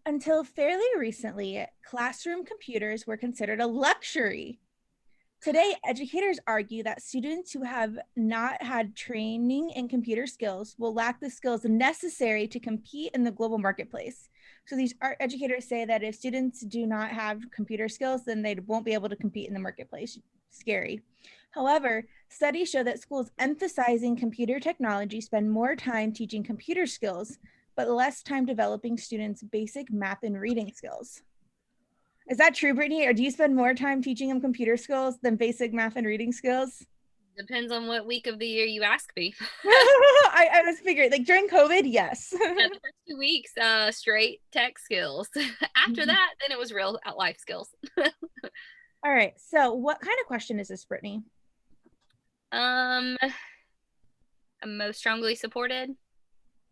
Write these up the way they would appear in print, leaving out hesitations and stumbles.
Until fairly recently, classroom computers were considered a luxury. Today, educators argue that students who have not had training in computer skills will lack the skills necessary to compete in the global marketplace. So these educators say that if students do not have computer skills, then they won't be able to compete in the marketplace. Scary. However, studies show that schools emphasizing computer technology spend more time teaching computer skills, but less time developing students' basic math and reading skills. Is that true, Brittany? Or do you spend more time teaching them computer skills than basic math and reading skills? Depends on what week of the year you ask me. I was figuring, like during COVID, yes. Yeah, the first 2 weeks, straight tech skills. After that, then it was real life skills. All right. So, what kind of question is this, Brittany? I'm most strongly supported,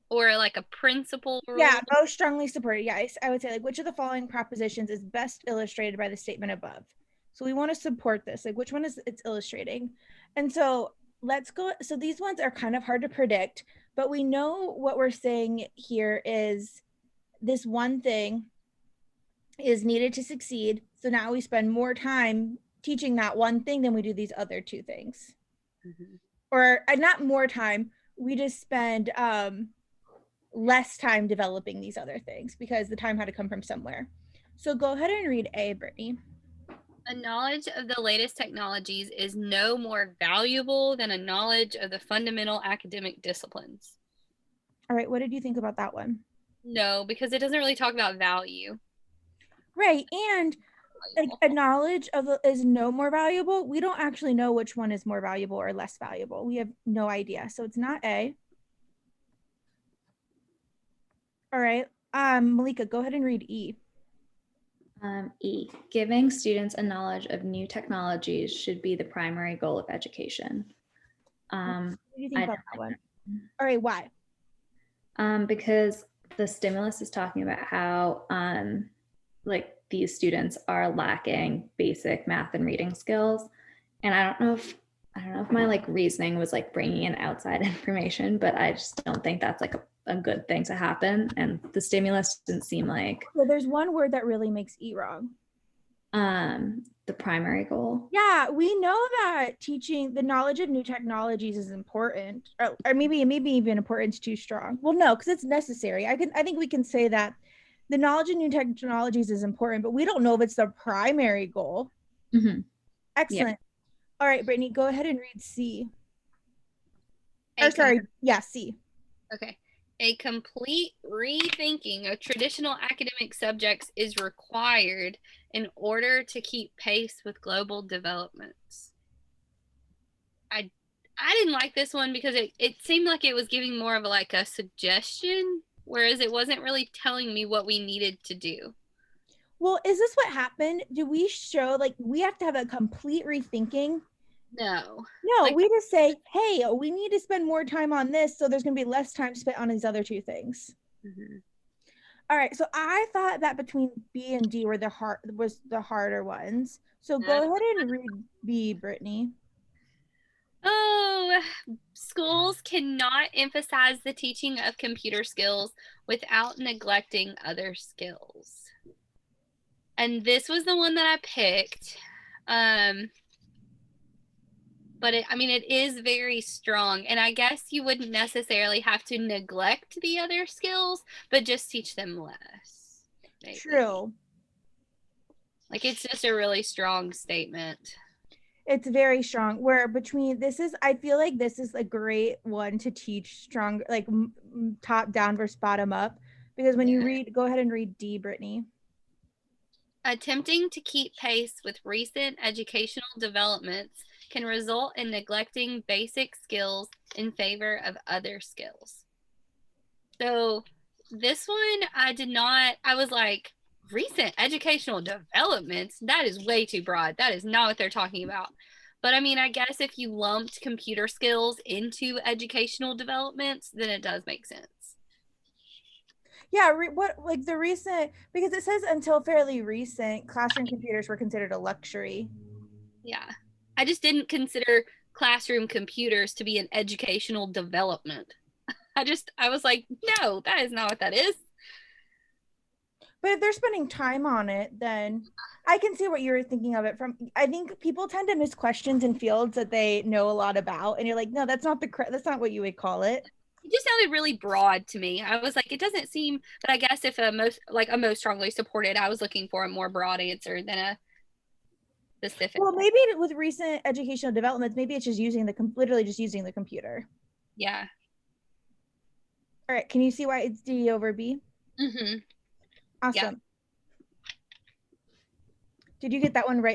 or like a principal Yeah, rule. most strongly supported. Yeah, I would say, like, which of the following propositions is best illustrated by the statement above? So, we want to support this. Like, which one is it's illustrating? And so, let's go. So, these ones are kind of hard to predict, but we know what we're saying here is this one thing is needed to succeed. So now we spend more time teaching that one thing than we do these other two things. Mm-hmm. Or not more time, we just spend less time developing these other things because the time had to come from somewhere. So go ahead and read A, Brittany. A knowledge of the latest technologies is no more valuable than a knowledge of the fundamental academic disciplines. All right, what did you think about that one? No, because it doesn't really talk about value. Right, and like a knowledge of is no more valuable. We don't actually know which one is more valuable or less valuable. We have no idea. So it's not A. All right. Malika, go ahead and read E. E, giving students a knowledge of new technologies should be the primary goal of education. What do you think about that one? All right, why? Because the stimulus is talking about how like these students are lacking basic math and reading skills, and I don't know if my like reasoning was like bringing in outside information, but I just don't think that's like a good thing to happen. And the stimulus didn't seem like. So there's one word that really makes E wrong. The primary goal. Yeah, we know that teaching the knowledge of new technologies is important, or maybe even important is too strong. Well, no, because it's necessary. I think we can say that the knowledge of new technologies is important, but we don't know if it's the primary goal. Mm-hmm. Excellent. Yeah. All right, Brittany, go ahead and read C. C. Okay. A complete rethinking of traditional academic subjects is required in order to keep pace with global developments. I didn't like this one because it seemed like it was giving more of like a suggestion, whereas it wasn't really telling me what we needed to do. Well, is this what happened? Do we show like we have to have a complete rethinking? No, like, we just say, hey, we need to spend more time on this, so there's going to be less time spent on these other two things. Mm-hmm. All right, so I thought that between B and D were the harder ones. So go ahead and read B, Brittany. Oh, schools cannot emphasize the teaching of computer skills without neglecting other skills. And this was the one that I picked. But it is very strong. And I guess you wouldn't necessarily have to neglect the other skills, but just teach them less. Maybe. True. Like, it's just a really strong statement. It's very strong. Where between I feel like this is a great one to teach strong, like top down versus bottom up. Because when you go ahead and read D, Brittany. Attempting to keep pace with recent educational developments can result in neglecting basic skills in favor of other skills. So this one, I was like, recent educational developments? That is way too broad. That is not what they're talking about. But I guess if you lumped computer skills into educational developments, then it does make sense. Yeah, the recent, because it says until fairly recent, classroom computers were considered a luxury. Yeah. I just didn't consider classroom computers to be an educational development. I was like, no, that is not what that is. But if they're spending time on it, then I can see what you're thinking of it from. I think people tend to miss questions in fields that they know a lot about, and you're like, no, that's not what you would call it. It just sounded really broad to me. I was like, it doesn't seem, but I guess if a most strongly supported, I was looking for a more broad answer than a specific. Well, maybe with recent educational developments, maybe it's just literally just using the computer. Yeah. All right, can you see why it's D over B? Mm-hmm. Awesome. Yeah. Did you get that one right?